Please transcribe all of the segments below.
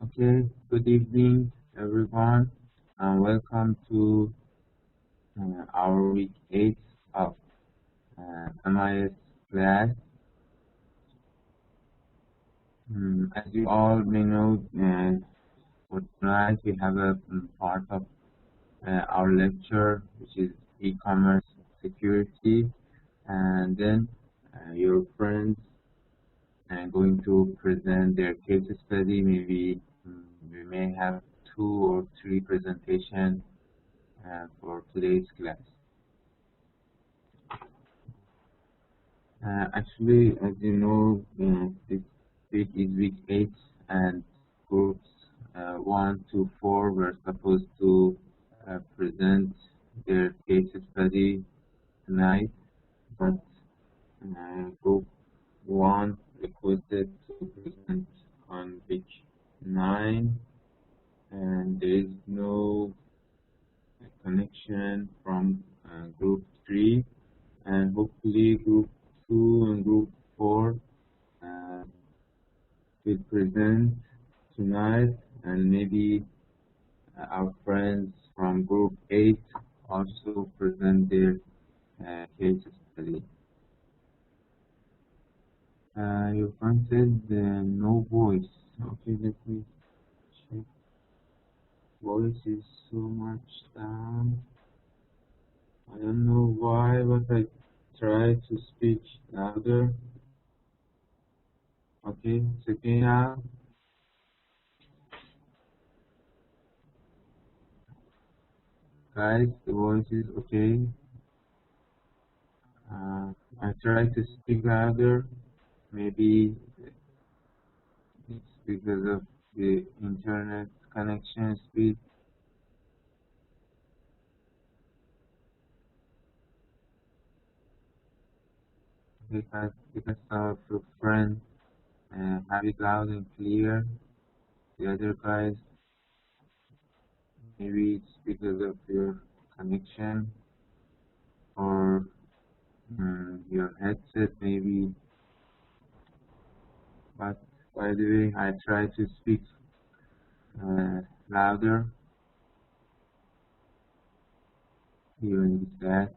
Okay, good evening, everyone, and welcome to our week 8 of MIS class. As you all may know, for tonight we have a part of our lecture, which is e-commerce security, and then your friends are going to present their case study. Maybe we may have 2 or 3 presentations for today's class. Actually, as you know, this week is week 8, and groups 1 to 4 were supposed to present their case study tonight, but group 1 requested to present on week 9, and there is no connection from group 3, and hopefully group 2 and group 4 will present tonight, and maybe our friends from group 8 also present their case study. Your friend said no voice. Okay, let me check. Voice is so much down. I don't know why, but I try to speak louder. Okay, it's okay now. Guys, the voice is okay. I try to speak louder. Maybe it's because of the internet connection speed. Because some of your friends have it loud and clear. The other guys, maybe it's because of your connection or your headset maybe. But by the way, I try to speak louder even with that.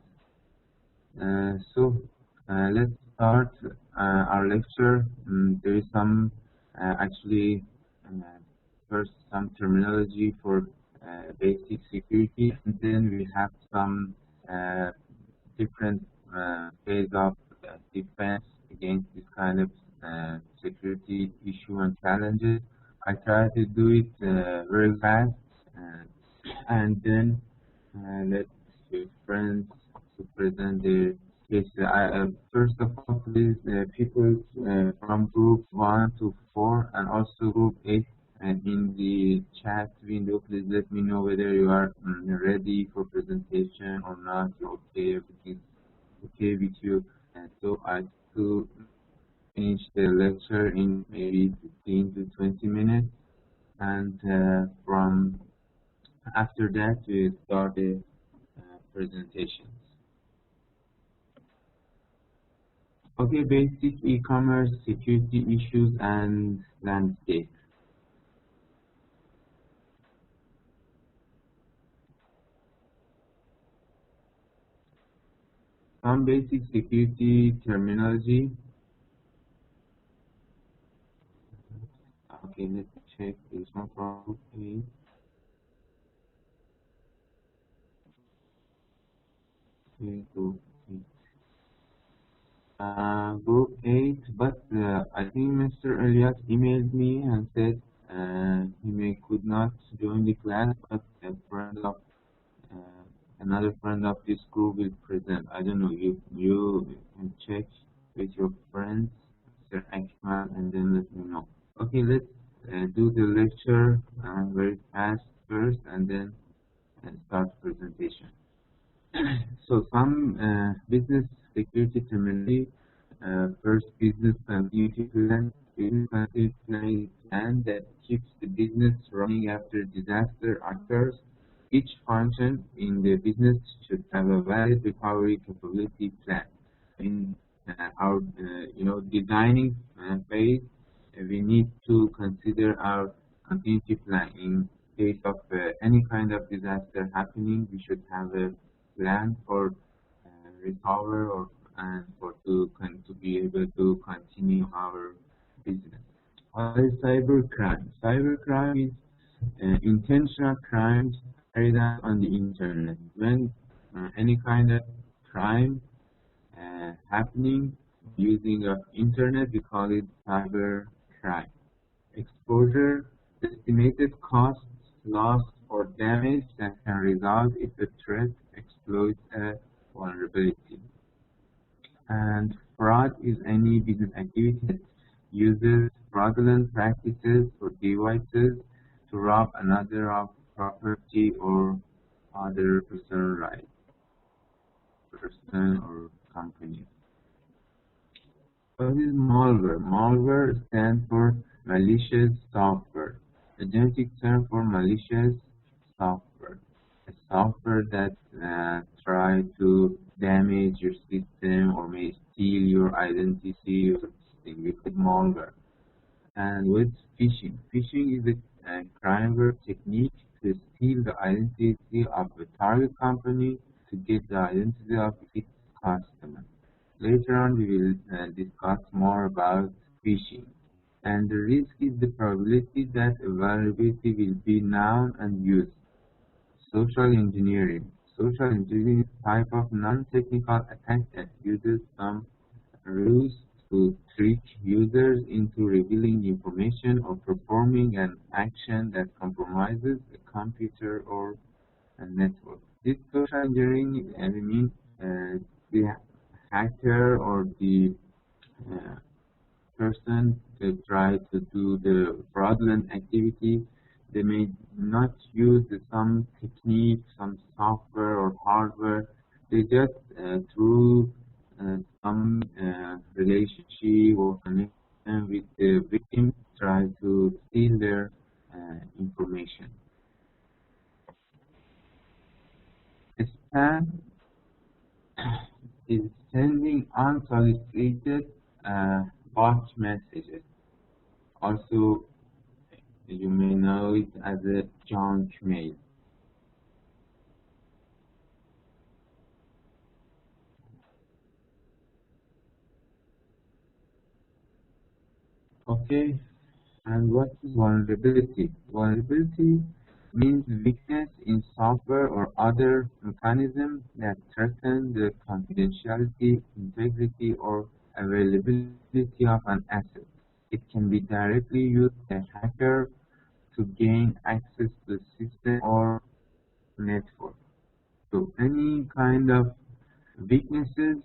So let's start our lecture. There is some actually first some terminology for basic security, and then we have some different ways of defense against this kind of security issue and challenges. I try to do it very fast, and then let your friends to present their case. First of all, please, people from group 1 to 4 and also group 8 in the chat window, please let me know whether you are ready for presentation or not. Okay, everything's okay with you. And so I to finish the lecture in maybe 15 to 20 minutes, and from after that we start the presentations. Okay, basic e-commerce security issues and landscape. Some basic security terminology. Okay, let's check this one from group 8. Okay, group 8, but I think Mr. Elias emailed me and said could not join the class, but a friend of another friend of this group will present. I don't know. You can check with your friends, Mr. Akmal, and then let me know. Okay, let's do the lecture very fast first, and then start presentation. So some business security terminology. First, business continuity plan. Business continuity plan is a plan that keeps the business running after disaster occurs. Each function in the business should have a valid recovery capability plan. In our designing phase, we need to consider our continuity plan. In case of any kind of disaster happening, we should have a plan for recover or and for to be able to continue our business. What is cybercrime? Cybercrime is intentional crimes carried out on the internet. When any kind of crime happening using of internet, we call it cyber crime. Exposure, estimated costs, loss, or damage that can result if the threat exploits a vulnerability. And fraud is any business activity that uses fraudulent practices or devices to rob another of property or other personal rights, person or company. What is malware? Malware stands for malicious software, a genetic term for malicious software. A software that tries to damage your system or may steal your identity or something. We call malware. And with phishing. Phishing is a crimeware technique to steal the identity of a target company to get the identity of its customer. Later on, we will discuss more about phishing. And the risk is the probability that a vulnerability will be known and used. Social engineering. Social engineering is a type of non-technical attack that uses some rules to trick users into revealing information or performing an action that compromises a computer or a network. This social engineering means the hacker or the person that try to do the fraudulent activity, they may not use some technique, some software or hardware. They just through some relationship or connection with the victim try to steal their information. Spam is sending unsolicited bot messages. Also, you may know it as a junk mail. Okay, and what is vulnerability? Vulnerability means weakness in software or other mechanism that threaten the confidentiality, integrity, or availability of an asset. It can be directly used by a hacker to gain access to the system or network. So any kind of weaknesses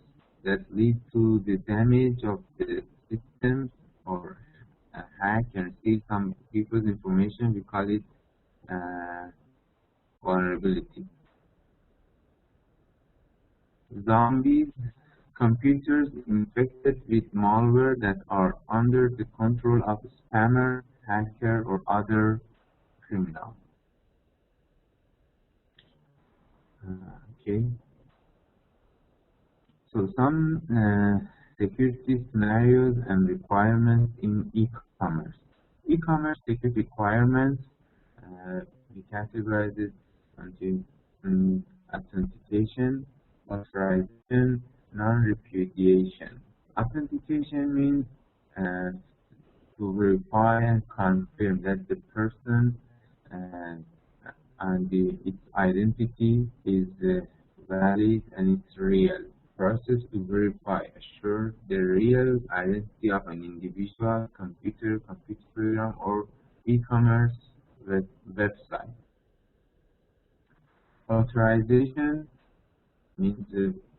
that lead to the damage of the system or a hack and steal some people's information, we call it vulnerability. Zombies, computers infected with malware that are under the control of a spammer, hacker, or other criminal. Okay. So some security scenarios and requirements in e-commerce. E-commerce security requirements, we categorize it into authentication, authorization, non-repudiation. Authentication means to verify and confirm that the person and its identity is valid and it's real. Process to verify, assure the real identity of an individual, computer program, or e-commerce website. Authorization means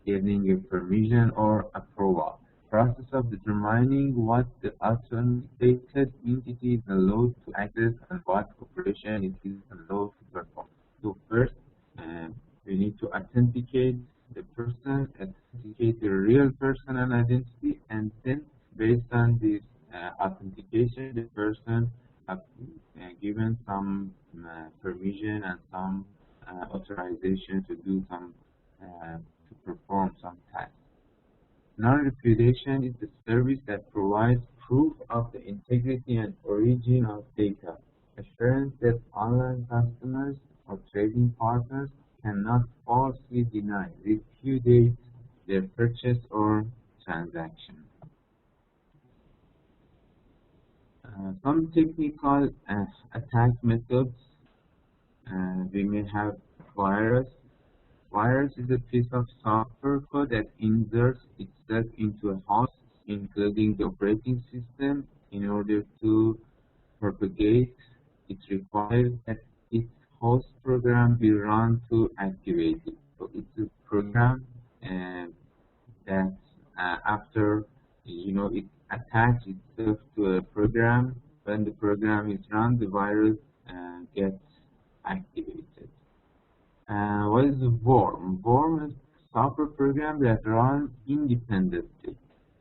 getting a permission or approval. Process of determining what the authenticated entity is allowed to access and what operation it is allowed to perform. So first, we need to authenticate the person, authenticate the real person and identity, and then based on this authentication, the person have given some permission and some authorization to do some to perform some tasks. Non-repudiation is the service that provides proof of the integrity and origin of data. assurance that online customers or trading partners cannot falsely deny, repudiate their purchase or transaction. Some technical attack methods we may have virus. Virus is a piece of software code that inserts itself into a host, including the operating system, in order to propagate. It requires that its host program be run to activate it. So it's a program that after it attaches itself to a program. When the program is run, the virus gets activated. What is a worm? Worm is a software program that runs independently,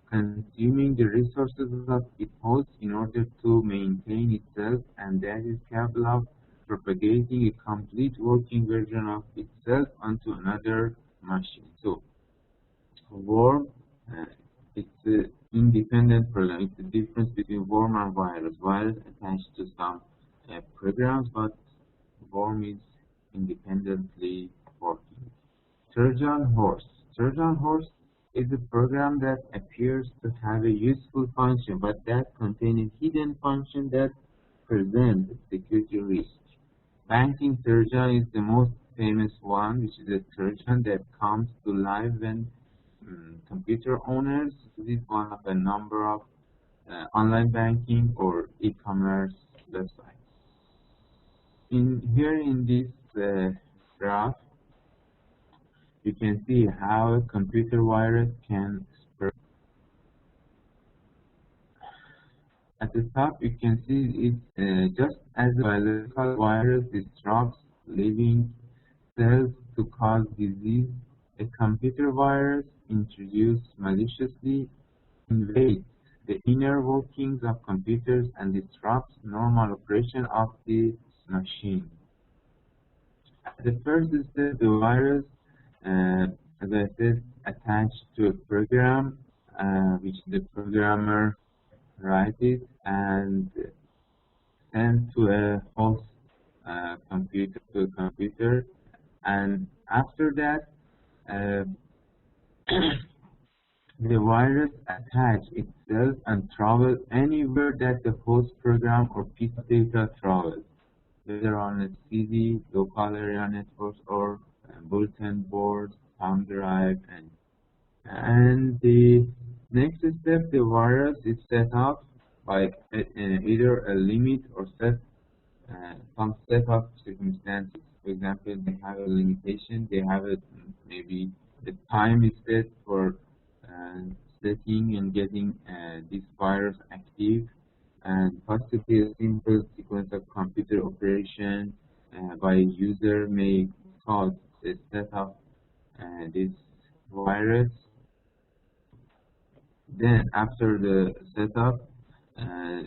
consuming the resources of its host in order to maintain itself, and that is capable of propagating a complete working version of itself onto another machine. So, worm, uh, it's an independent program. It's the difference between worm and virus. Virus attached to some programs, but worm is independently working. Trojan horse. Trojan horse is a program that appears to have a useful function, but that contains a hidden function that presents a security risk. Banking Trojan is the most famous one, which is a Trojan that comes to life when computer owners use one of a number of online banking or e-commerce websites. In this graph, you can see how a computer virus can spread. At the top, you can see it just as a biological virus disrupts living cells to cause disease. A computer virus introduced maliciously invades the inner workings of computers and disrupts normal operation of the machine. At the first step, the virus, as I said, attached to a program, which the programmer writes it and send to a host computer, and after that, uh, the virus attach itself and travel anywhere that the host program or piece of data travels, whether on a CD, local area networks, or bulletin board, thumb drive, and the next step, the virus is set up by either a limit or some set of circumstances. For example, they have a limitation. They have maybe the time is set for uh, setting and getting this virus active, and possibly a simple sequence of computer operation by a user may cause the setup this virus. Then after the setup, uh,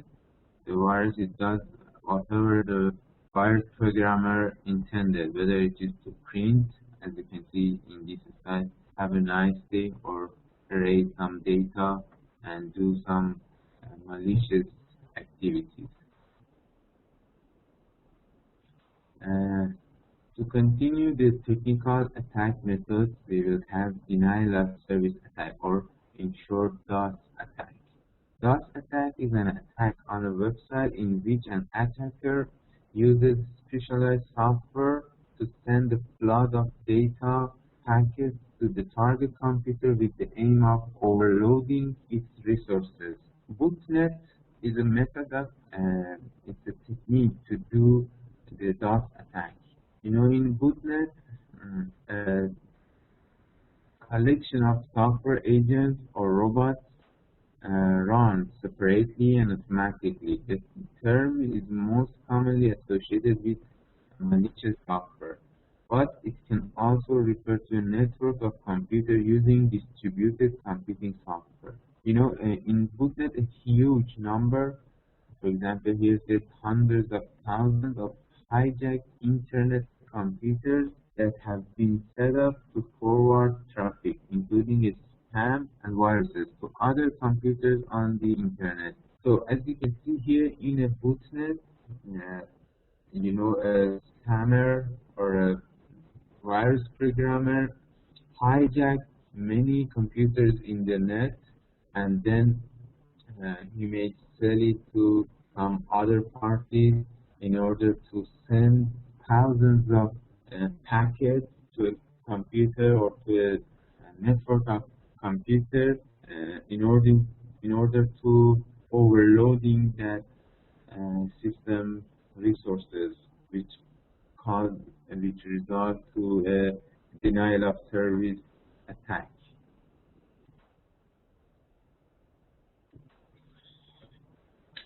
the virus it does whatever the virus programmer intended, whether it is to print, as you can see in this slide, have a nice day, or erase some data and do some malicious activities. Uh, to continue the technical attack methods, we will have denial of service attack, or in short, DOS attack. DOS attack is an attack on a website in which an attacker uses specialized software to send a flood of data packets to the target computer with the aim of overloading its resources. Bootnet is a method of, it's a technique to do the DOS attack. In bootnet, a collection of software agents or robots run separately and automatically. The term is most commonly associated with malicious software, but it can also refer to a network of computers using distributed computing software. In bootnet, a huge number, for example, here says hundreds of thousands of hijacked internet computers that have been set up to forward traffic, including spam and viruses, to other computers on the internet. So as you can see here in a bootnet, a scammer or a virus programmer hijack many computers in the net, and then he may sell it to some other parties in order to send thousands of packets to a computer or to a network of computers in order to overloading that system resources, which cause which result to a denial of service attack.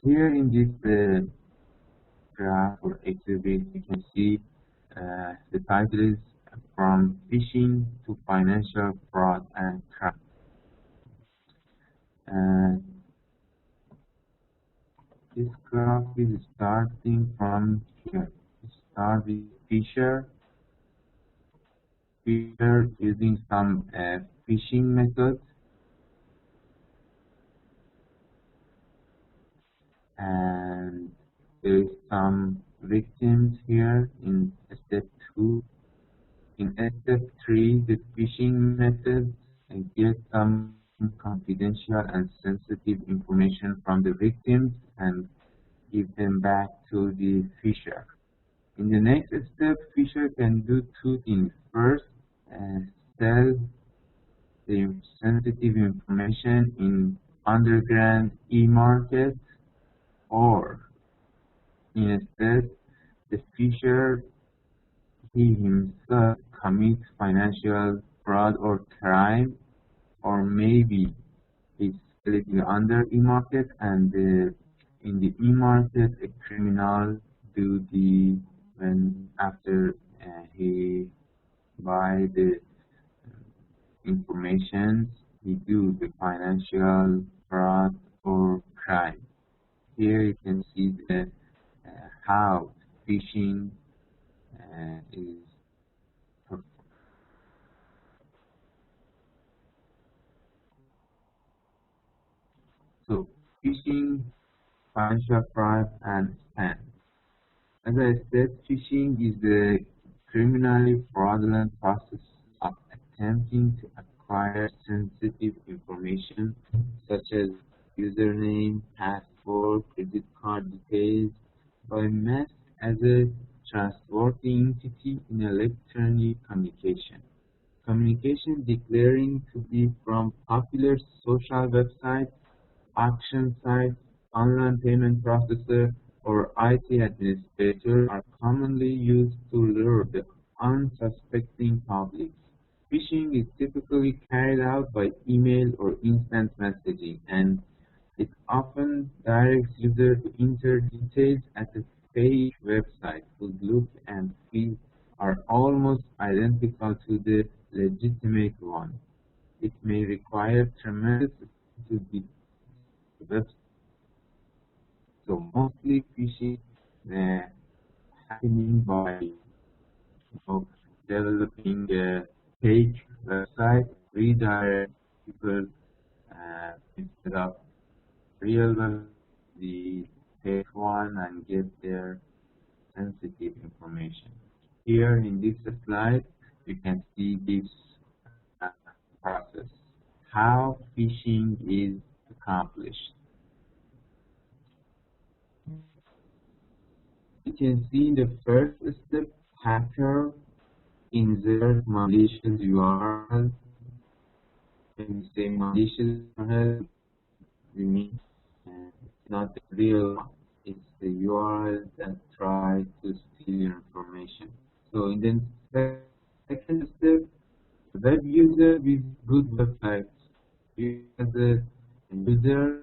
Here in this graph or exhibit, you can see the title is From Phishing to Financial Fraud and Crime. This graph is starting from here. Start with Fisher using some phishing methods, and there is some victims here in step 2. In step 3, the phishing methods get some confidential and sensitive information from the victims and give them back to the phisher. In the next step, phisher can do two things. First, sell the sensitive information in underground e-market, or instead, the phisher he himself commits financial fraud or crime, or maybe he's selling under e-market, and in the e-market a criminal do the when after he buy the information, he do the financial fraud or crime. Here you can see how phishing is performed. So phishing, financial fraud, and spam. As I said, phishing is the criminally fraudulent process of attempting to acquire sensitive information such as username, password, credit card details by masked as a trustworthy entity in electronic communication. Communication declaring to be from popular social websites, auction sites, online payment processor, or IT administrator are commonly used to lure the unsuspecting public. Phishing is typically carried out by email or instant messaging, and it often directs users to enter details at a fake website whose look and feel are almost identical to the legitimate one. It may require tremendous to the website. So mostly phishing happening by developing a fake website, redirect people instead of real web, the fake one, and get their sensitive information. Here in this slide, you can see this process, how phishing is accomplished. You can see in the first step, hacker insert malicious URL. When we say malicious URL, we mean it's not the real one. It's the URL that tries to steal your information. So in the second step, web user with good websites. You as a user,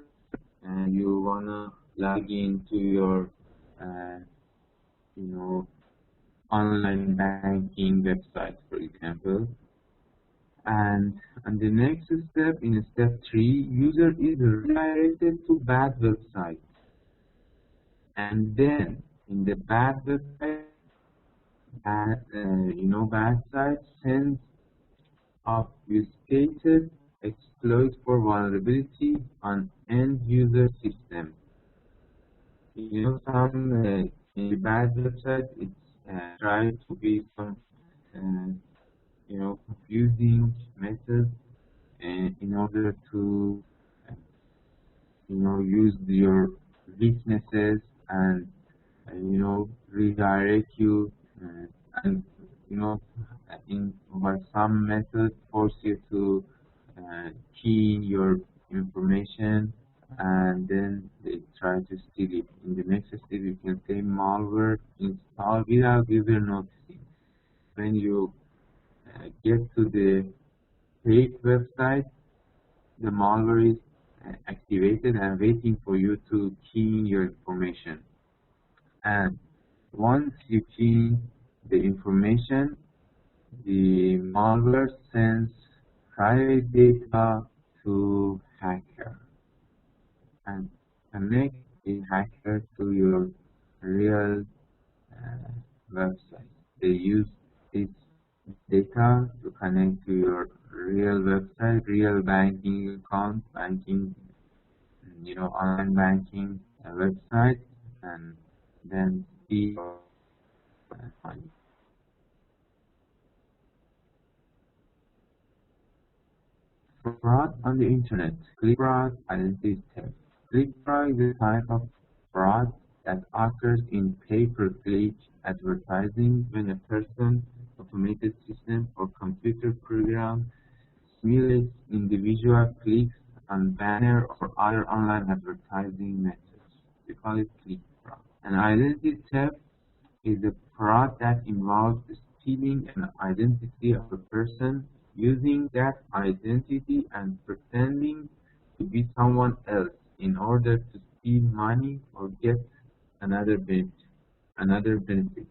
and you wanna log into your online banking website, for example. And on the next step, in step 3, user is redirected to bad website. And then in the bad website, bad site sends obfuscated exploit for vulnerability on end user system. Some in the bad website, it's try to be some confusing method in order to uh, use your weaknesses and redirect you and you know in by some method force you to key your information, and then they try to steal it. In the next step you can say malware install without user noticing. When you get to the fake website, the malware is activated and waiting for you to key in your information. And once you key the information, the malware sends private data to hacker and connect the hacker to your real uh, website. They use this data to connect to your real website, real banking account, banking, online banking website, and then see your money. Fraud on the internet. Click fraud, identity theft. Click fraud is a type of fraud that occurs in pay-per-click advertising when a person, automated system, or computer program simulates individual clicks on banner or other online advertising methods. We call it click fraud. And identity theft is a fraud that involves stealing an identity of a person, using that identity and pretending to be someone else in order to steal money or get another benefit. Another benefit.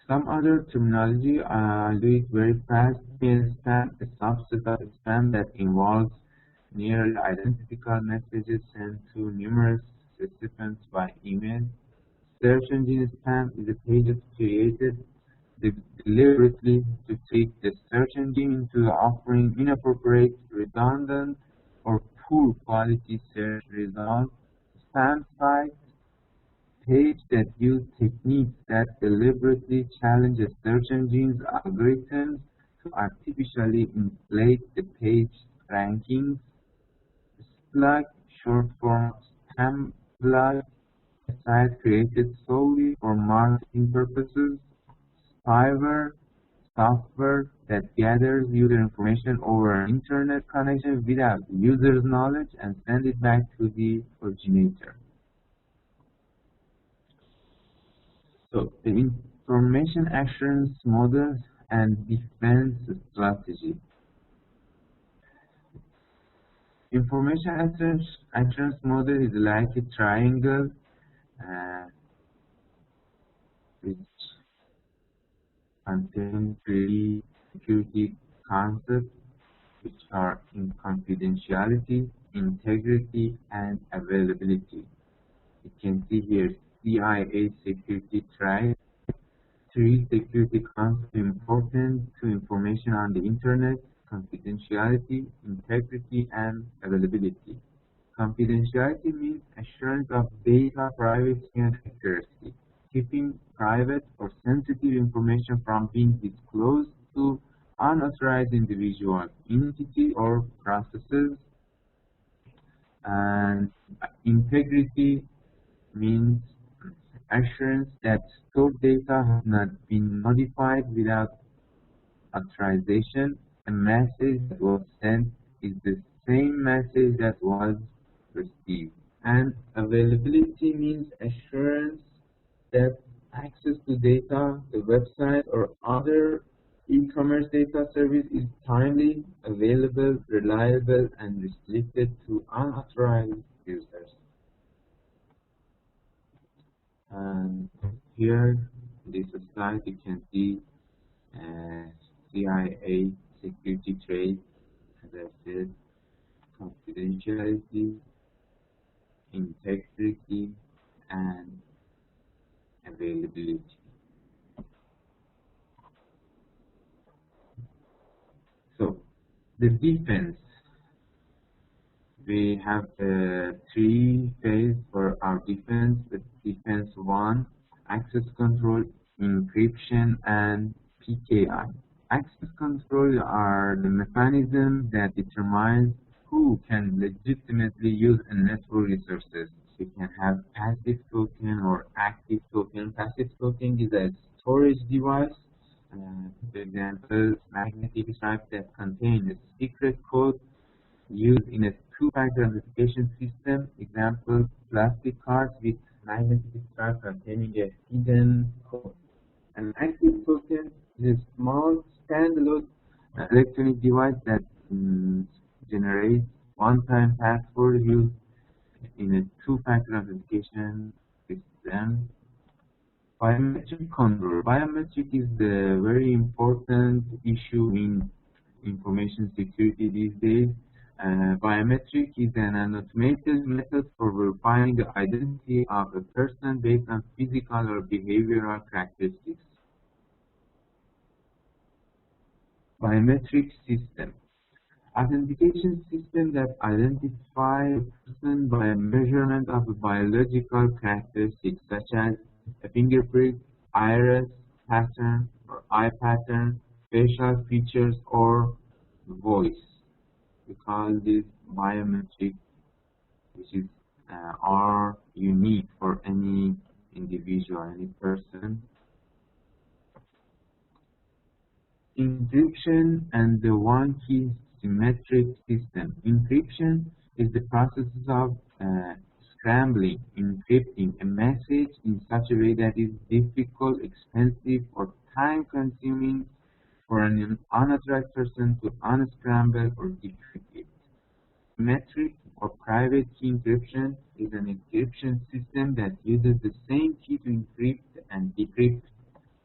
Some other terminology, I'll do it very fast. Spam, a subset of spam that involves nearly identical messages sent to numerous recipients by email. Search engine spam is a page created deliberately to trick the search engine into offering inappropriate, redundant, or poor quality search results. Spam sites pages that use techniques that deliberately challenge a search engine's algorithms to artificially inflate the page rankings. Slug, short form spam plug, a site created solely for marketing purposes. Spyware, software that gathers user information over an internet connection without user's knowledge and sends it back to the originator. So the information assurance model and defense strategy. Information assurance model is like a triangle uh, which contains three security concepts, which are in confidentiality, integrity, and availability. You can see here CIA security triad. Three security concepts important to information on the internet: confidentiality, integrity, and availability. Confidentiality means assurance of data privacy and accuracy, keeping private or sensitive information from being disclosed to unauthorized individuals, entities, or processes. And integrity means assurance that stored data has not been modified without authorization. A message that was sent is the same message that was received. And availability means assurance that access to data, the website, or other e-commerce data service is timely, available, reliable, and restricted to unauthorized users. And here, in this slide, you can see CIA security traits, as I said, confidentiality, integrity, and availability. So, the defense. we have three phases for our defense. With defense one, access control, encryption, and PKI. Access control are the mechanisms that determine who can legitimately use a network resources. You can have passive token or active token. Passive token is a storage device. For example, magnetic stripe that contain a secret code used in a two-factor authentication system. Example, plastic cards with magnetic stripe containing a hidden code. An active token is a small standalone electronic device that generates one-time password used in a two-factor authentication system. Biometric control. Biometric is the very important issue in information security these days. Biometric is an automated method for verifying the identity of a person based on physical or behavioral characteristics. Biometric system. Authentication system that identify a person by a measurement of a biological characteristics such as a fingerprint, iris pattern or eye pattern, facial features, or voice. We call this biometric, which is are unique for any individual, any person. Encryption and the one-key symmetric system. Encryption is the process of scrambling, encrypting a message in such a way that is difficult, expensive, or time-consuming for an unauthorized person to unscramble or decrypt it. Symmetric or private key encryption is an encryption system that uses the same key to encrypt and decrypt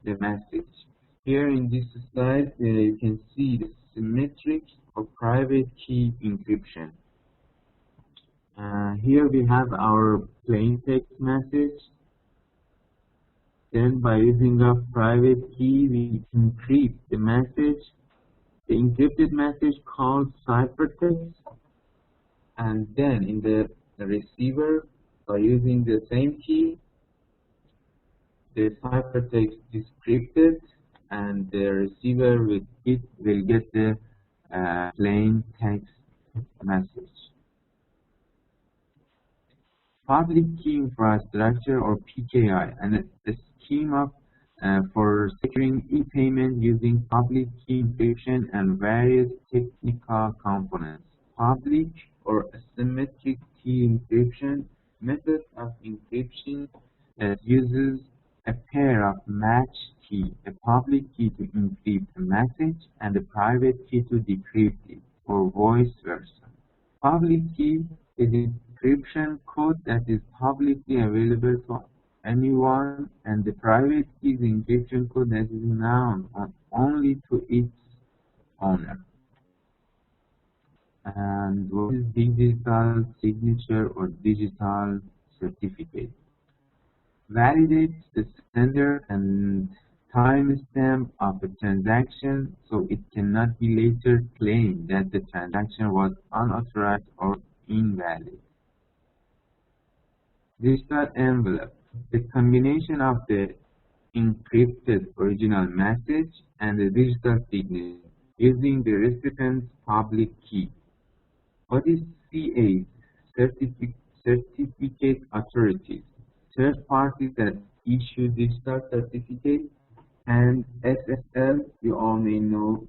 the message. Here in this slide, you can see the symmetric or private key encryption. Here we have our plain text message. Then by using a private key, we encrypt the message. The encrypted message called ciphertext. And then in the receiver, by using the same key, the ciphertext is decrypted, and the receiver will get the plain text message. Public key infrastructure or PKI, and a scheme of for securing e-payment using public key encryption and various technical components. Public or asymmetric key encryption method of encryption uses a pair of matched key, a public key to encrypt a message and a private key to decrypt it, or vice versa. Public key is encryption code that is publicly available to anyone, and the private key is encryption code that is known only to its owner. And what is digital signature or digital certificate? Validates the sender and timestamp of a transaction, so it cannot be later claimed that the transaction was unauthorized or invalid. Digital envelope. The combination of the encrypted original message and the digital signature using the recipient's public key. What is CA? Certificate authorities. Third parties that issue digital certificates, and SSL, you all may know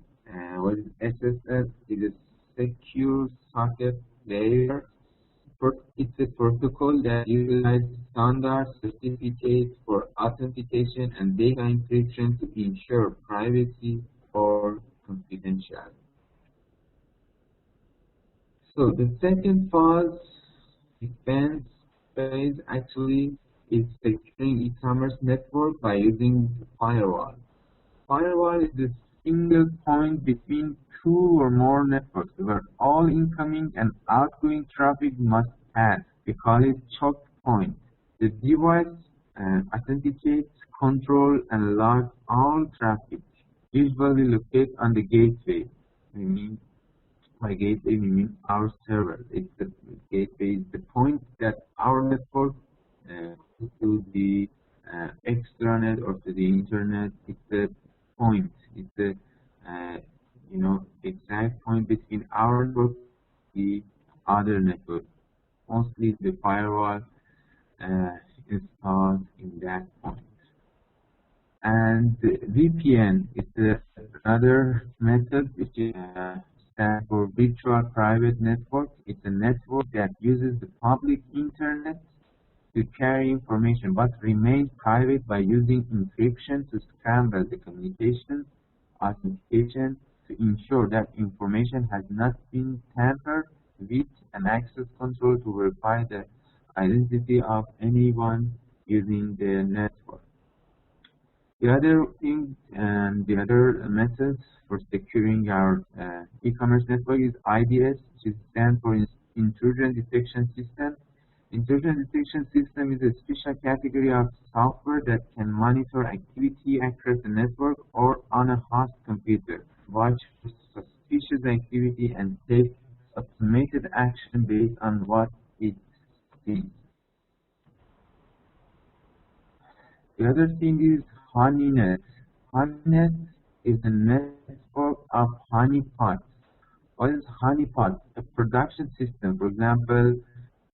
what is SSL. It is secure socket layer. It's a protocol that utilizes standard certificates for authentication and data encryption to ensure privacy or confidentiality. So the second defense phase actually is securing e-commerce network by using firewall. Firewall is a single point between two or more networks where all incoming and outgoing traffic must pass. We call it choke point. The device authenticates, control, and logs all traffic, usually located on the gateway. By gateway, we mean our server. It's the gateway is the point that our network goes to the extranet or to the internet. It's the point. It's the exact point between our network and the other network. Mostly the firewall installed in that point. And VPN is another method which stands for Virtual Private Network. It's a network that uses the public internet to carry information but remains private by using encryption to scramble the communication, authentication to ensure that information has not been tampered with, and access control to verify the identity of anyone using the network. The other thing and the other methods for securing our e-commerce network is IDS, which stands for Intrusion Detection System. Intrusion Detection System is a special category of software that can monitor activity across the network or on a host computer, watch for suspicious activity, and take automated action based on what it sees. The other thing is HoneyNet. HoneyNet is a network of honeypots. What is honeypot? A production system, for example,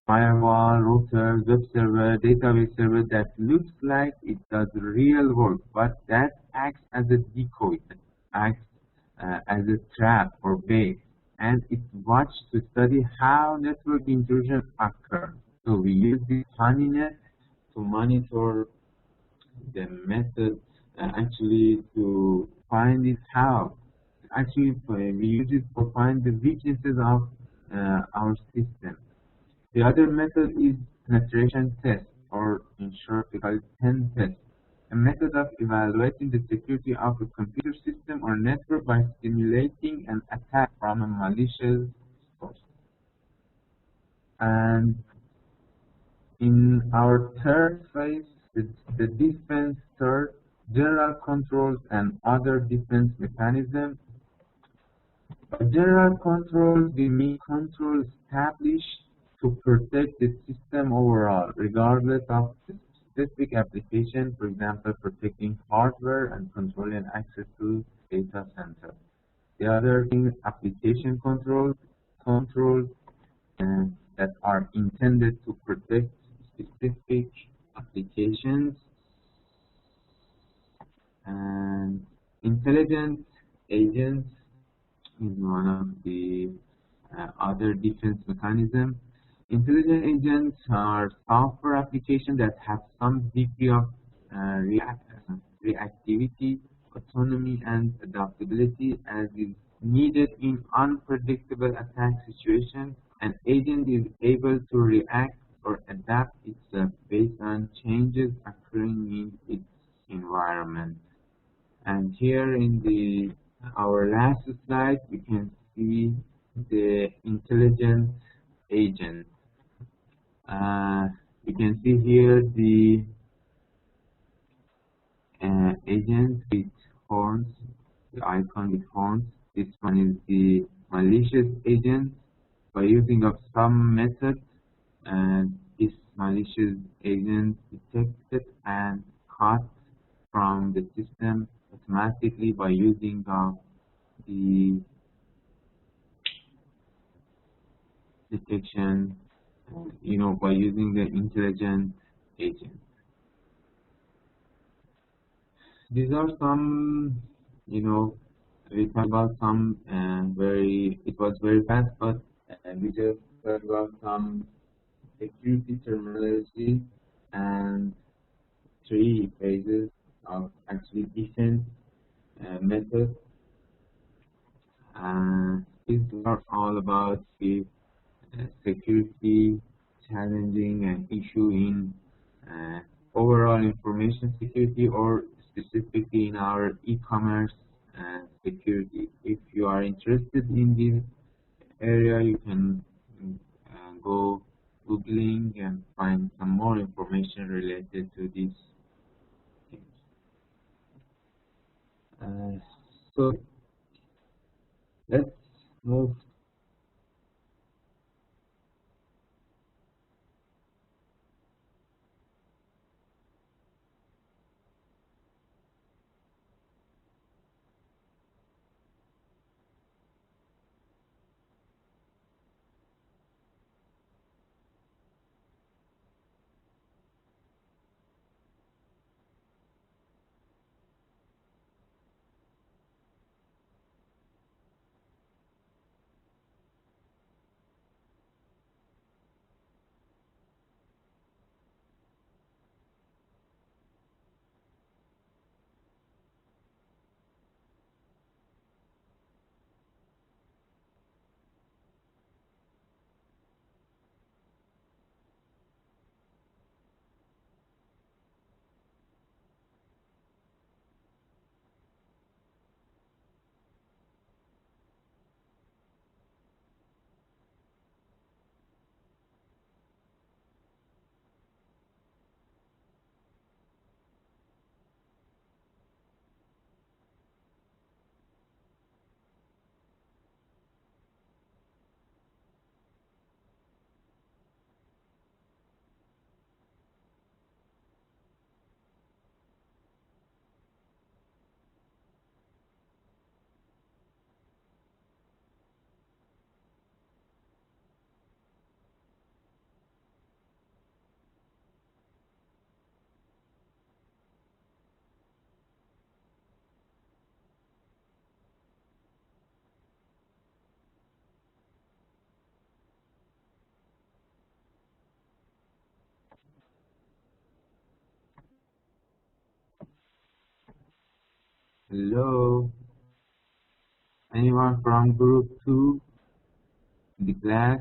firewall, router, web server, database server that looks like it does real work, but that acts as a decoy, acts as a trap or bait, and it's watched to study how network intrusion occurs. So we use this HoneyNet to monitor the method, actually to find it how. Actually, we use it to find the weaknesses of our system. The other method is penetration test, or in short, we call it pen test, a method of evaluating the security of a computer system or network by simulating an attack from a malicious source. And in our third phase, the defense third, general controls and other defense mechanisms. By general controls, we mean controls established to protect the system overall, regardless of the specific application, for example, protecting hardware and controlling access to data center. The other thing is application controls, that are intended to protect specific applications. And intelligence agents is one of the other defense mechanisms. Intelligent agents are software applications that have some degree of reactivity, autonomy, and adaptability as is needed in unpredictable attack situations. An agent is able to react or adapt itself based on changes occurring in its environment. And here in our last slide, we can see the intelligent agent. You can see here the agent with horns, the icon with horns. This one is the malicious agent. By using of some method, this malicious agent detected and cut from the system automatically by using of the detection, by using the intelligent agent. These are some, we talk about some it was very fast, but we just talk about some security terminology and 3 phases of actually defense methods. These are all about the security challenging and issue in overall information security, or specifically in our e-commerce security. If you are interested in this area, you can go Googling and find some more information related to these things. So let's move Hello, anyone from group 2 in the class?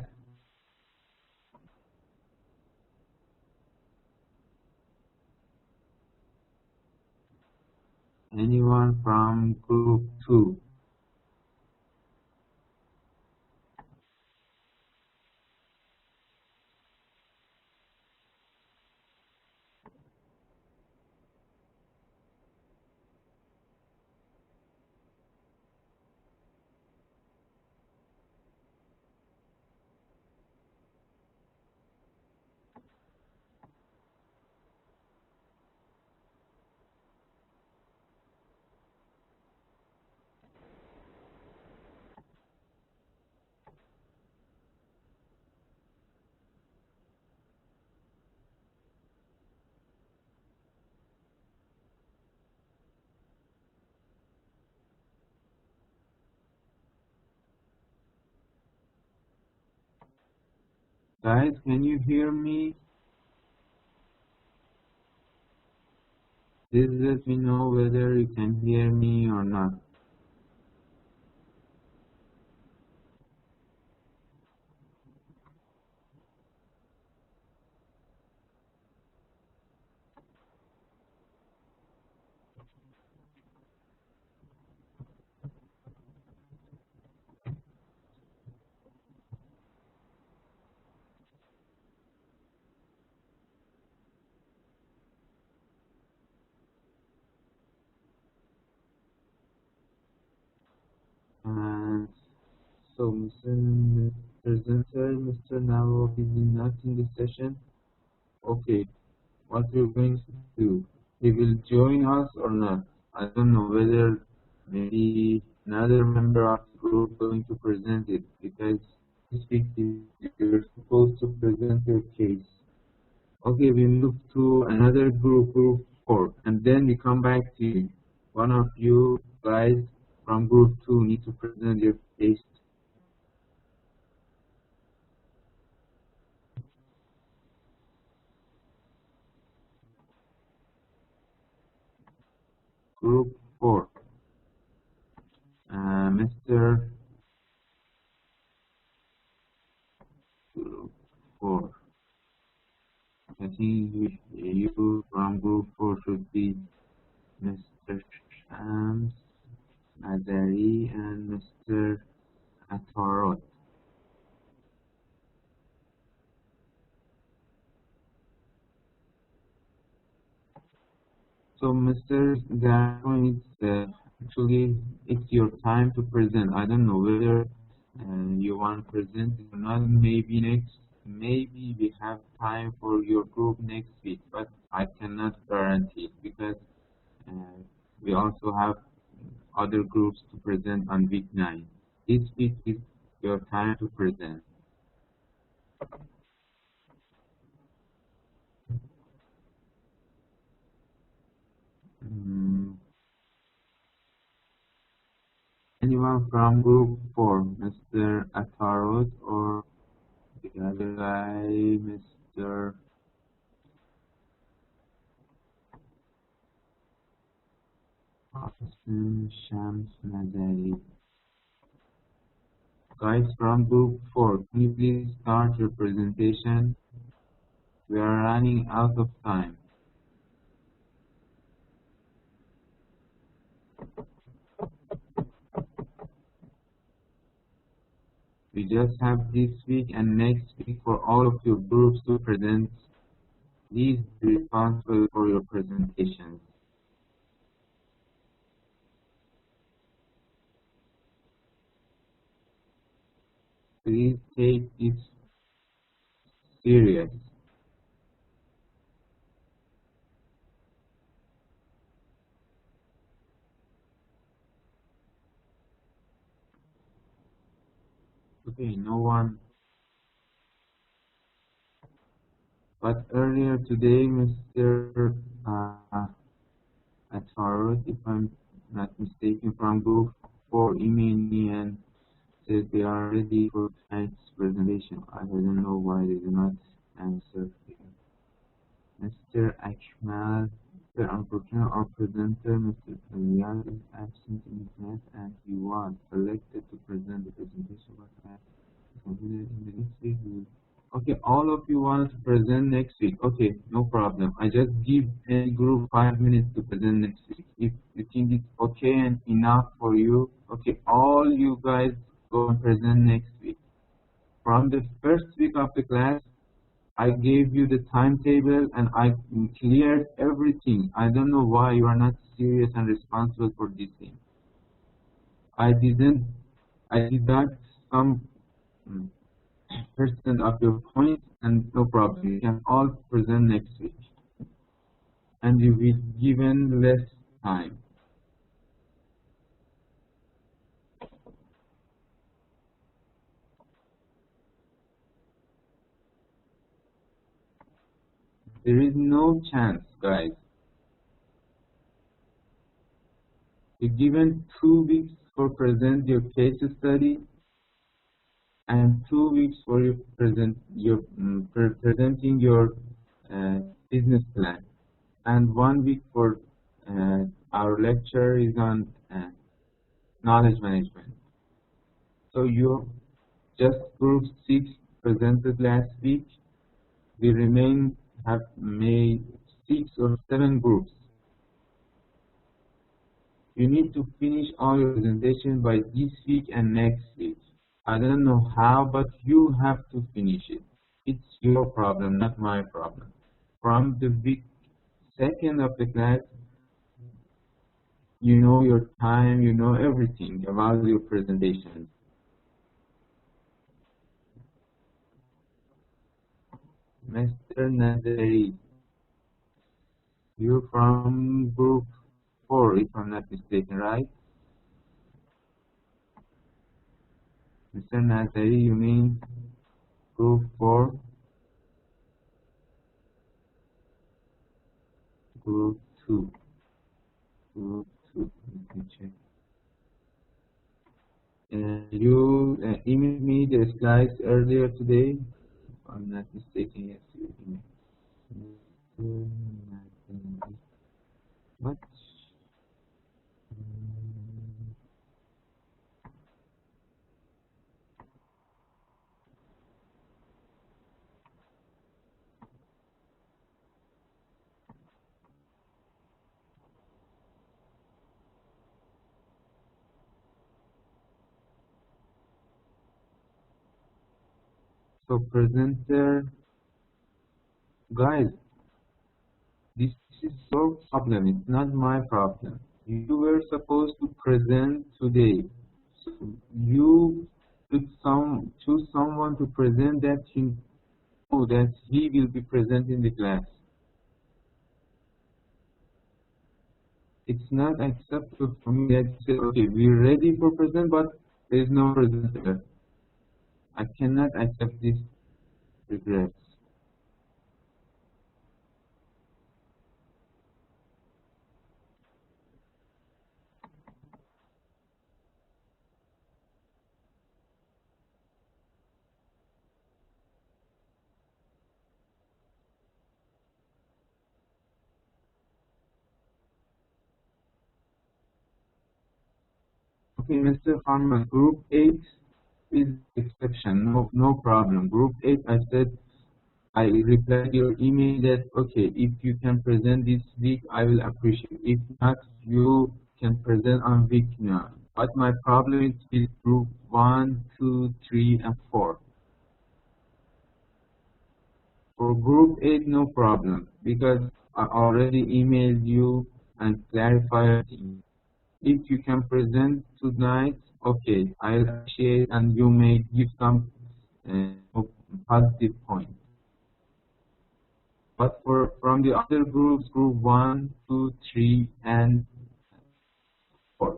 Anyone from group 2? Guys, can you hear me? Please let me know whether you can hear me or not. And so, Mr. Presenter, Mr. Navo is not in the session. Okay, what we're going to do? He will join us or not? I don't know whether maybe another member of the group going to present it because this week you're supposed to present your case. Okay, we move to another group, group 4, and then we come back to you. One of you guys from group 2 need to present your case. Group 4, Mr. Group 4. I think you from group 4 should be Mr. Shams, Azari, and Mr. Atarot. So, Mr. Garmo, actually it's your time to present. I don't know whether you want to present or not. Maybe we have time for your group next week, but I cannot guarantee because uh, we also have other groups to present on week 9. This week is your time to present. Mm, anyone from group 4, Mr. Atarot, or the other guy, Mr. Austin Shams Nazari? Guys from group 4, can you please start your presentation? We are running out of time. We just have this week and next week for all of your groups to present. Please be responsible for your presentations. Please take this serious. Okay, no one. But earlier today, Mr. Atharot, if I'm not mistaken, from group 4 emailed me and said they are ready for tonight's presentation. I don't know why they do not answer. Mr. Akmal Unfortunately, our presenter, Mr. Kamian, is absent in class and he was selected to present the presentation, but considered in the next week. Okay, all of you want to present next week. Okay, no problem. I just give any group 5 minutes to present next week. If you think it's okay and enough for you, okay, all you guys go and present next week. From the first week of the class, I gave you the timetable and I cleared everything. I don't know why you are not serious and responsible for this thing. I deduct some percent of your points and no problem. You can all present next week. And you will be given less time. There is no chance, guys. You're given 2 weeks for present your case study and 2 weeks for you presenting your business plan, and 1 week for our lecture is on knowledge management. So you just group 6 presented last week. We have made 6 or 7 groups. You need to finish all your presentation by this week and next week. I don't know how, but you have to finish it. It's your problem, not my problem. From the week 2nd of the class, you know your time, you know everything about your presentation. Mr. Nazari, you're from group 4, if I'm not mistaken, right? Mr. Nazari, you mean group 4? Group 2. Group 2, let me check. You emailed me the slides earlier today. If I'm not mistaken, yes, you emailed. What? So presenter, guys, this is your problem, it's not my problem. You were supposed to present today. So you choose someone to present that he know that he will be present in the class. It's not acceptable for me that you say, okay, we're ready for present, but there is no presenter. I cannot accept this regrets. Okay, Mr. Harman, group 8 is exception, no problem. Group 8, I replied your email that, okay, if you can present this week, I will appreciate. If not, you can present on week 9. But my problem is with group 1, 2, 3, and 4. For group 8, no problem, because I already emailed you and clarified it. If you can present tonight, okay, I'll appreciate and you may give some positive point. But from the other groups, group 1, 2, 3, and 4,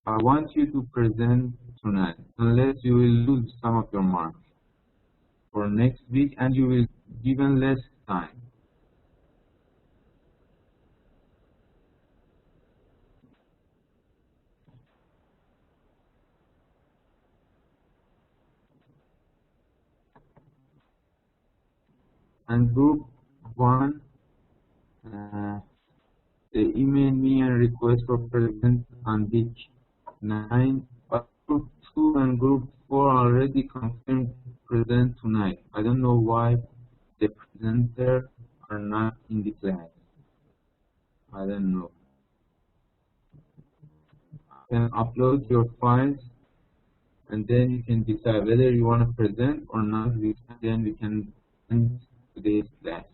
I want you to present tonight, unless you will lose some of your marks for next week and you will given less time. And group 1, They email me and request for present on week 9, but group 2 and group 4 already confirmed present tonight. I don't know why the presenter are not in the class. I don't know. You can upload your files and then you can decide whether you want to present or not. Then we can end today's class.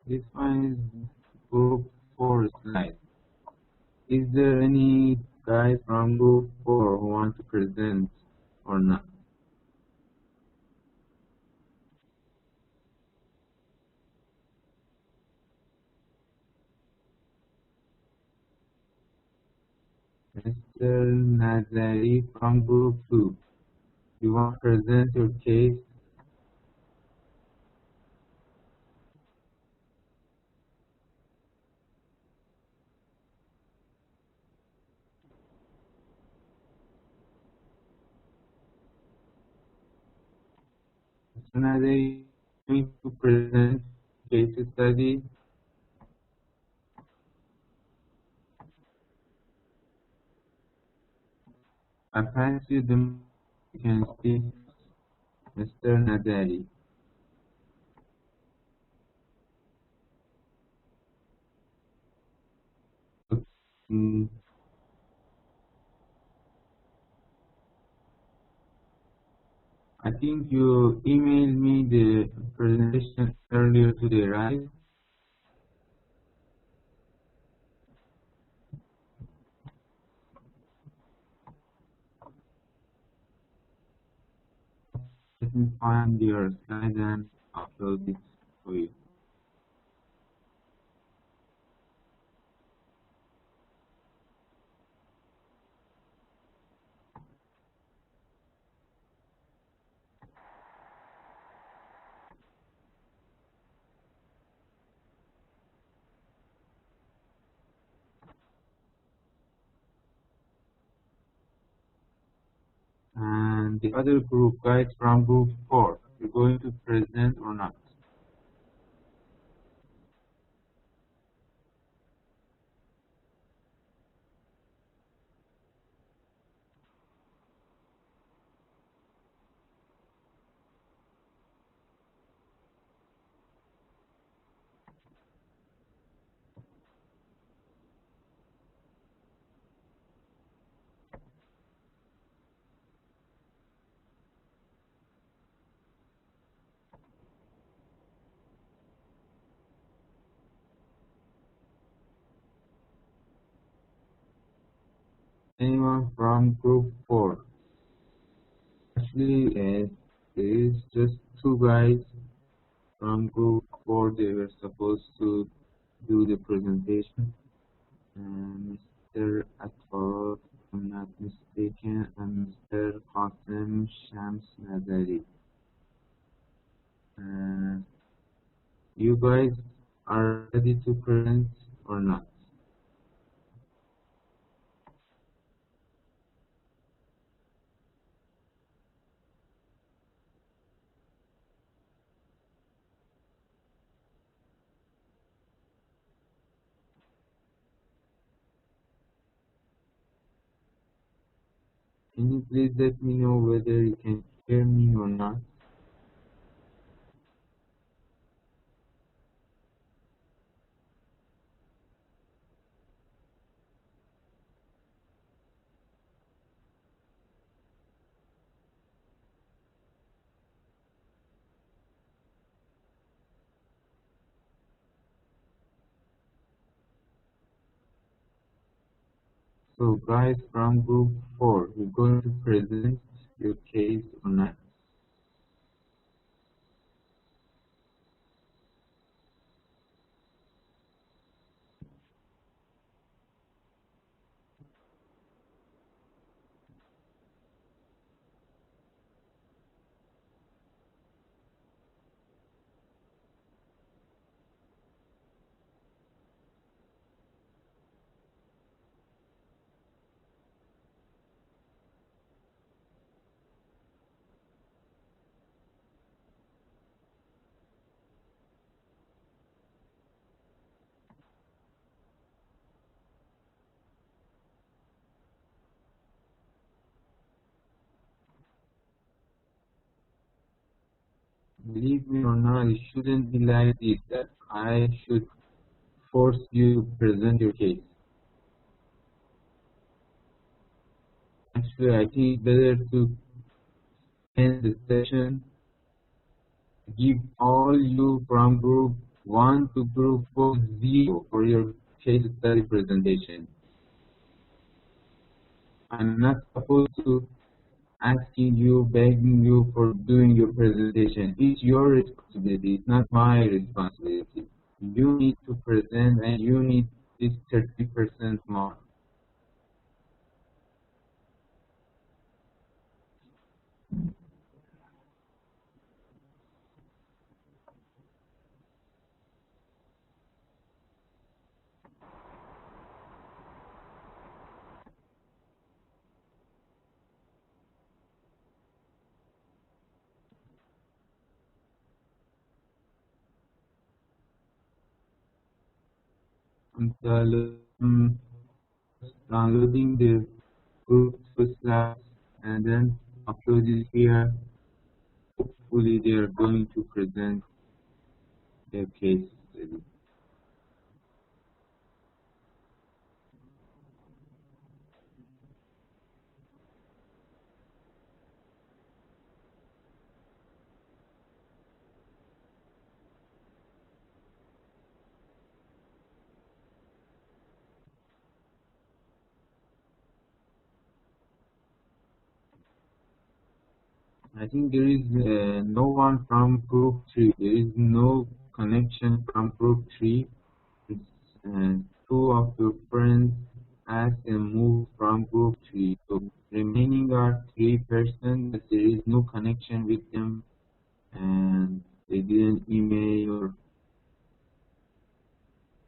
This one is group 4 slide. Is there any guy from group 4 who want to present or not? Mr. Nazari from group 2, you want to present your case? Mr. Nazari, going to present case study? I pass you the mic. You can speak, Mr. Nazari. Mm, I think you emailed me the presentation earlier today, right? Let me find your slide and upload it for you. And the other group, guys from group 4, you're going to present or not? Anyone from group 4? Actually, there is just two guys from group 4. They were supposed to do the presentation. Mr. Atwar, if I'm not mistaken, and Mr. Qasim Shams Nazari. You guys are ready to present or not? Can you please let me know whether you can hear me or not? So guys from group 4, you're going to present your case or not? Believe me or not, it shouldn't be like this, that I should force you to present your case. Actually, I think it's better to end the session, give all you from group 1 to group 4 0 for your case study presentation. I'm not supposed to asking you, begging you for doing your presentation. It's your responsibility, it's not my responsibility. You need to present and you need this 30% more. I'm downloading the group slides and then upload it here. Hopefully they are going to present their case study. I think there is no one from group 3. There is no connection from group 3. Two of your friends asked and moved from group 3. So remaining are 3 persons, but there is no connection with them and they didn't email or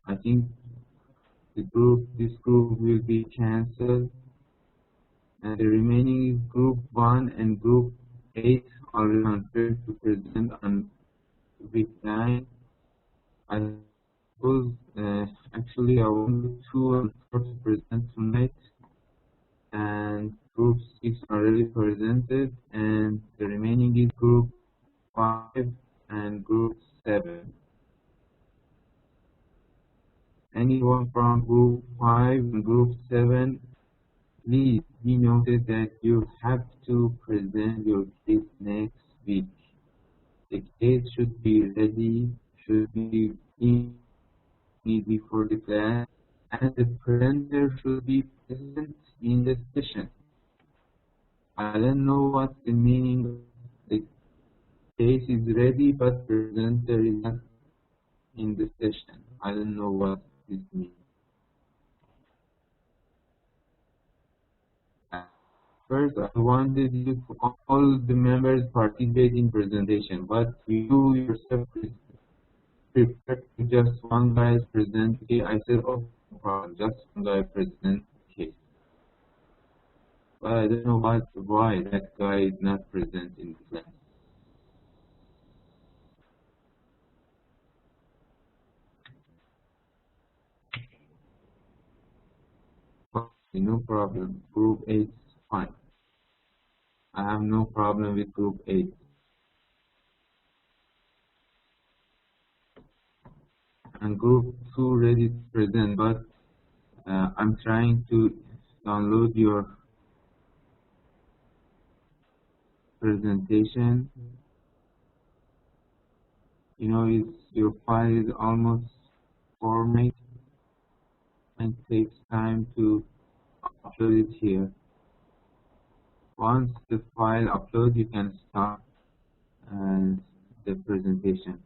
I think this group will be cancelled and the remaining is group 1 and group 8 are confirmed to present on week 9. I suppose actually I want 2 and 4 to present tonight and group 6 already presented and the remaining is group 5 and group 7. Anyone from group 5 and group 7, please be noted that you have to present your case next week. The case should be ready, should be in before the class, and the presenter should be present in the session. I don't know what the meaning of the case is ready, but presenter is not in the session. I don't know what this means. First, I wanted you to all the members participate in presentation, but you yourself prepared to just one guy present case. I said, oh, no problem, just one guy present case. But I don't know why that guy is not present in the class. Okay, no problem. Group 8 is fine. I have no problem with group 8. And group 2 ready to present, but I'm trying to download your presentation. You know, your file is almost formatted and takes time to upload it here. Once the file uploads, you can start the presentation.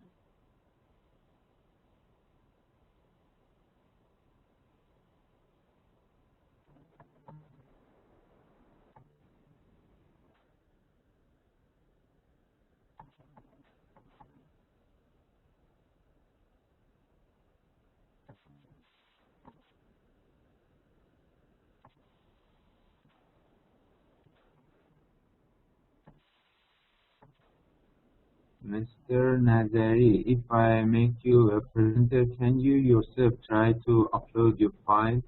Mr. Nazari, if I make you a presenter, can you yourself try to upload your file?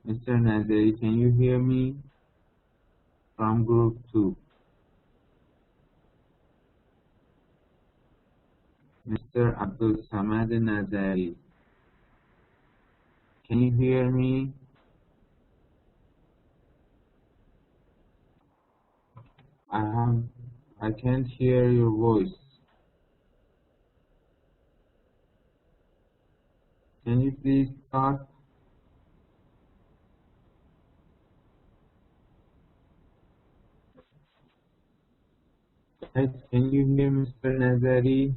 Mr. Nazari, can you hear me from group 2? Mr. Abdul Samad Nazari, can you hear me? I can't hear your voice. Can you please talk? Guys, can you hear Mr. Nazari?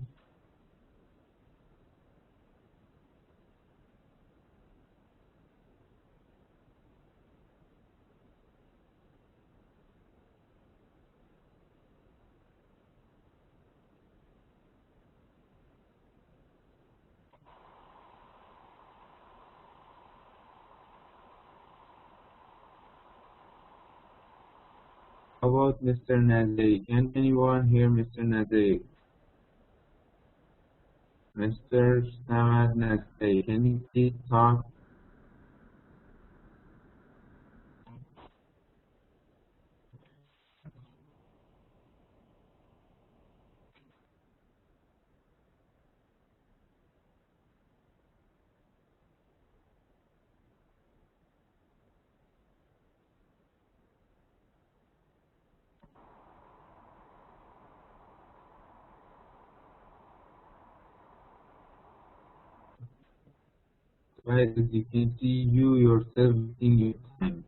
How about Mr. Nazari? Can anyone hear Mr. Nazari? Mr. Samad Nazari, can you please talk? Guys, as you can see, you yourself wasting your time.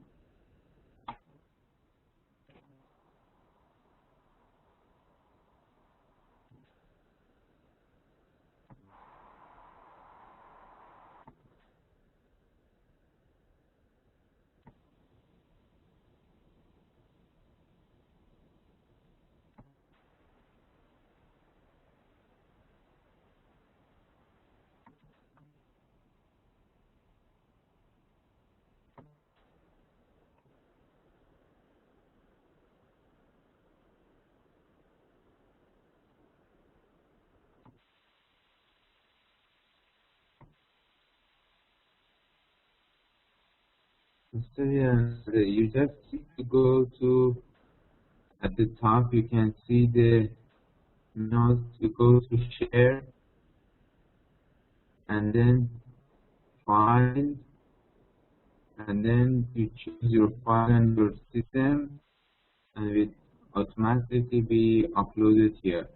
Mr. Nazari, you just need to go to, at the top you can see the notes, you go to share, and then file, and then you choose your file and your system, and it automatically be uploaded here.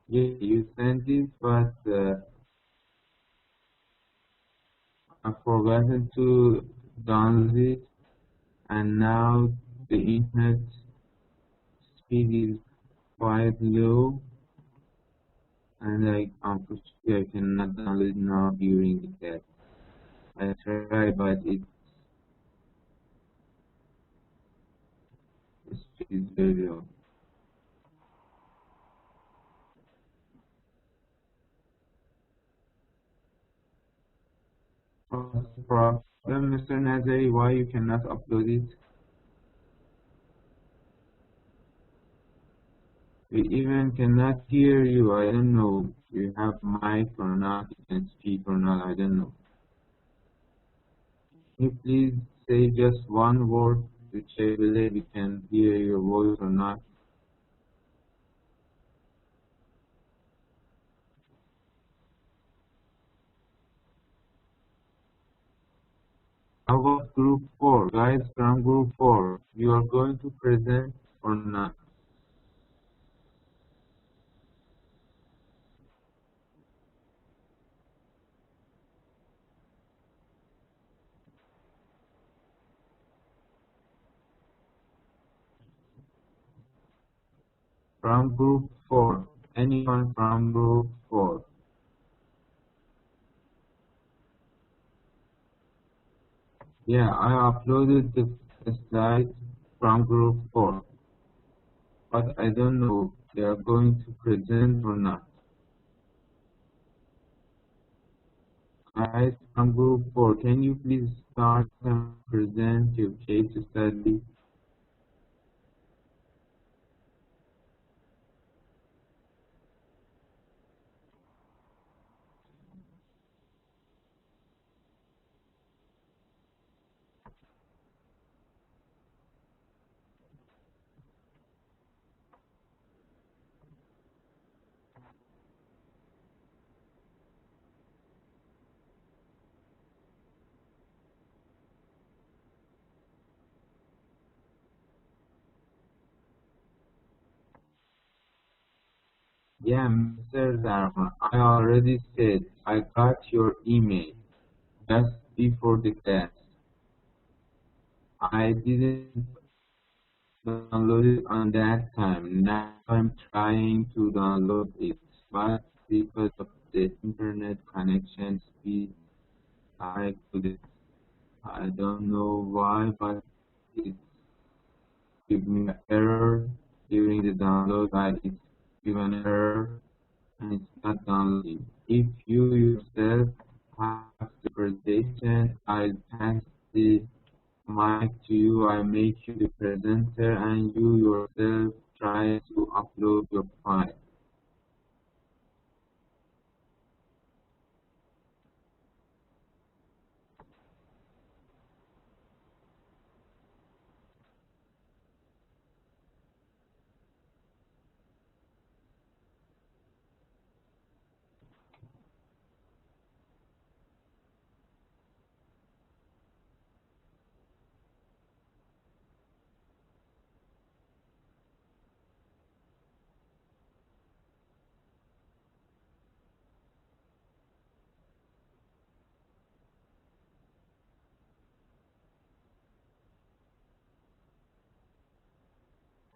Yeah, you sent it, but I've forgotten to download it, and now the internet speed is quite low, and unfortunately I cannot download it now during the test. I tried, but the speed is very low. What's the problem, Mr. Nazari? Why you cannot upload it? We even cannot hear you. I don't know. You have mic or not? You can speak or not? I don't know. Can you please say just one word to check whether we can hear your voice or not? How about group 4? Guys from group 4, you are going to present or not? From group 4, anyone from group 4? Yeah, I uploaded the slides from group 4, but I don't know if they are going to present or not. Guys from group 4, can you please start and present your case study? Yeah, Mr. Dharma, I already said I got your email just before the class. I didn't download it on that time. Now I'm trying to download it, but because of the internet connection speed, I couldn't. I don't know why, but it gave me an error during the download. It's given an error and it's not downloading. If you yourself have the presentation, I'll pass the mic to you. I make you the presenter and you yourself try to upload your file.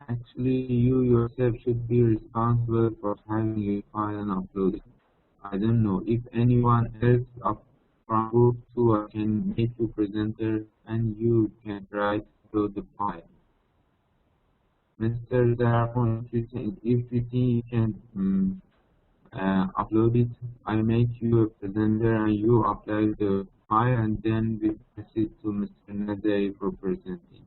Actually, you yourself should be responsible for having your file and upload it. I don't know if anyone else up from group 2 I can make you presenter and you can try to upload the file. Mr. Darapon, if you think you can upload it, I make you a presenter and you upload the file and then we pass it to Mr. Nadei for presenting.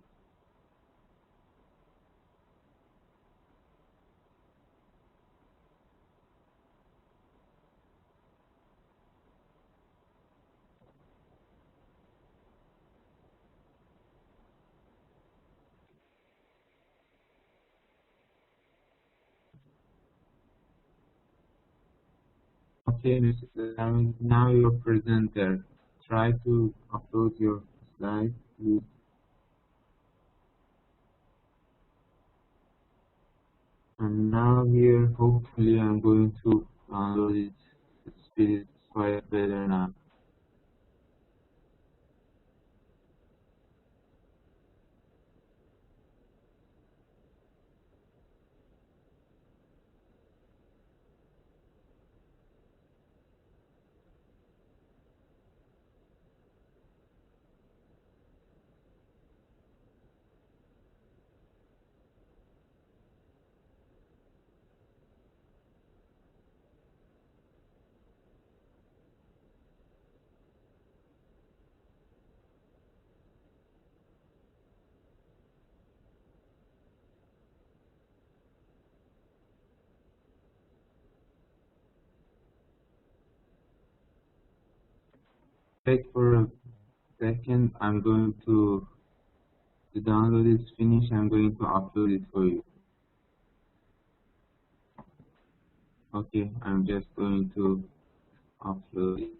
Okay, Mr. Darapon, now you're presenter. Try to upload your slides, please. And now here, hopefully I'm going to download it. The speed is quite better now. Wait for a second. I'm going to the download is finished. I'm going to upload it for you. Okay, I'm just going to upload it.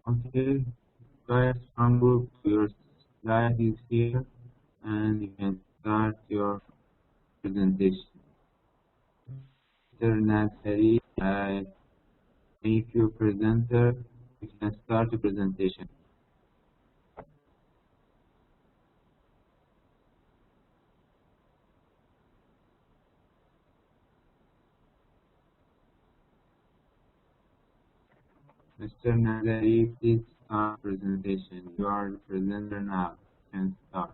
Okay, guys, from group, your slide is here, and you can start your presentation. Mr. Nasari, I make you presenter. You can start the presentation. Mr. Nazari, please start presentation. You are the presenter now. You can start.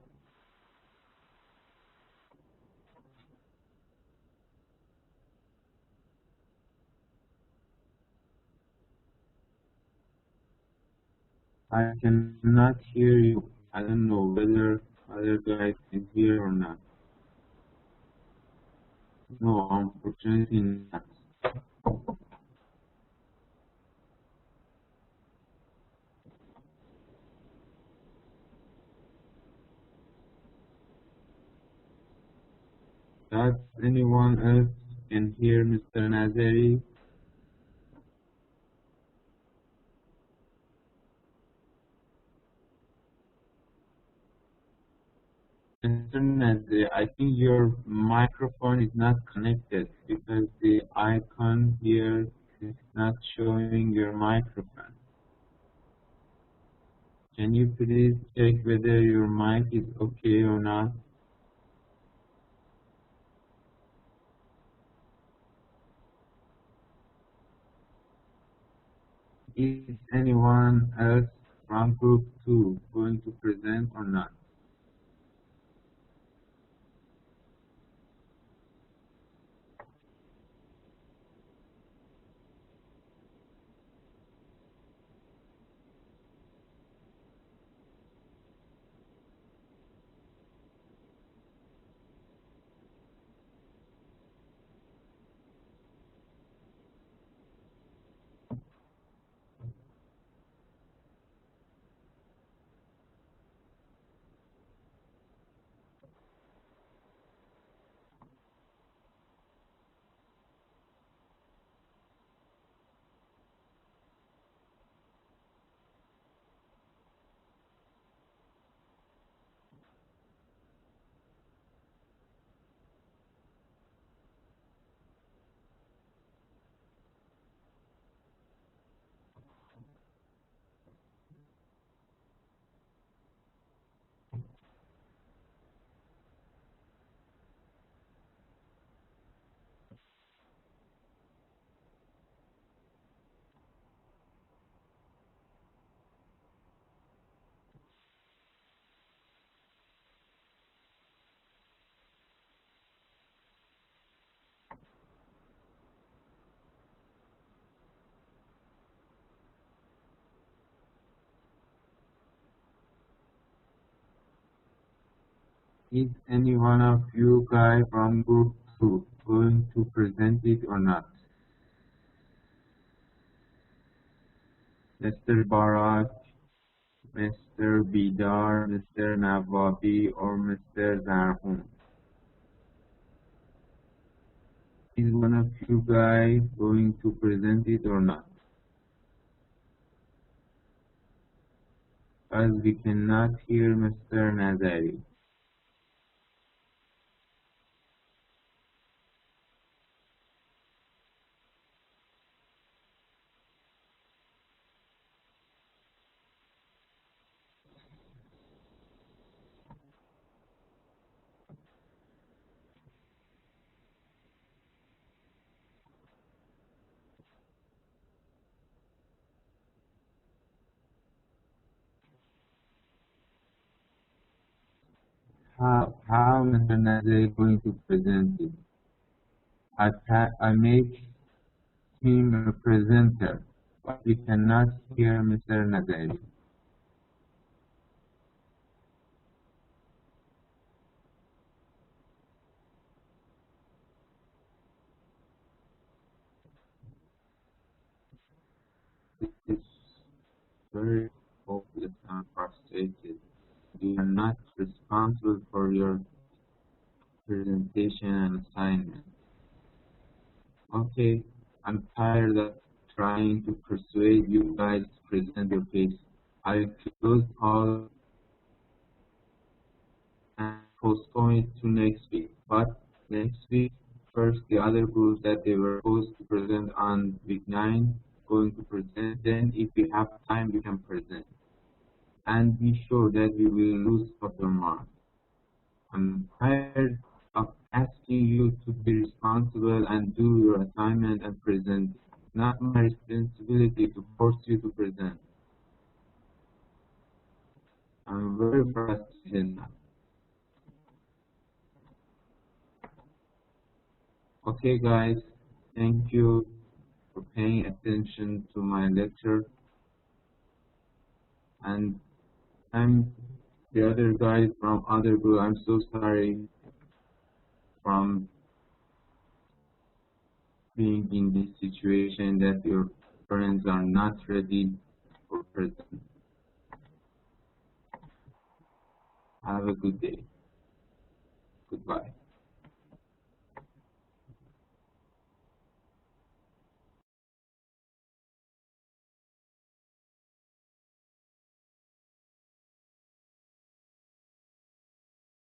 I cannot hear you. I don't know whether other guys can hear or not. No, unfortunately not. Does anyone else can hear Mr. Nazari? Mr. Nazari, I think your microphone is not connected because the icon here is not showing your microphone. Can you please check whether your mic is okay or not? Is anyone else from group 2 going to present or not? Is any one of you guys from group 2 going to present it or not? Mr. Barak, Mr. Bidar, Mr. Nawabi, or Mr. Zarhun? Is one of you guys going to present it or not? As we cannot hear Mr. Nazari. How Mr. Nazari going to present it? I make him a presenter, but we cannot hear Mr. Nazari. This is very hopeless and frustrated. You are not responsible for your presentation and assignment. Okay, I'm tired of trying to persuade you guys to present your case. I close all and postpone it to next week. But next week, first the other groups that they were supposed to present on week 9 going to present. Then if we have time, we can present. And be sure that we will lose proper marks. I'm tired of asking you to be responsible and do your assignment and present. It's not my responsibility to force you to present. I'm very frustrated now. Okay guys, thank you for paying attention to my lecture, and I'm the other guys from other group. I'm so sorry from being in this situation that your friends are not ready for present. Have a good day. Goodbye.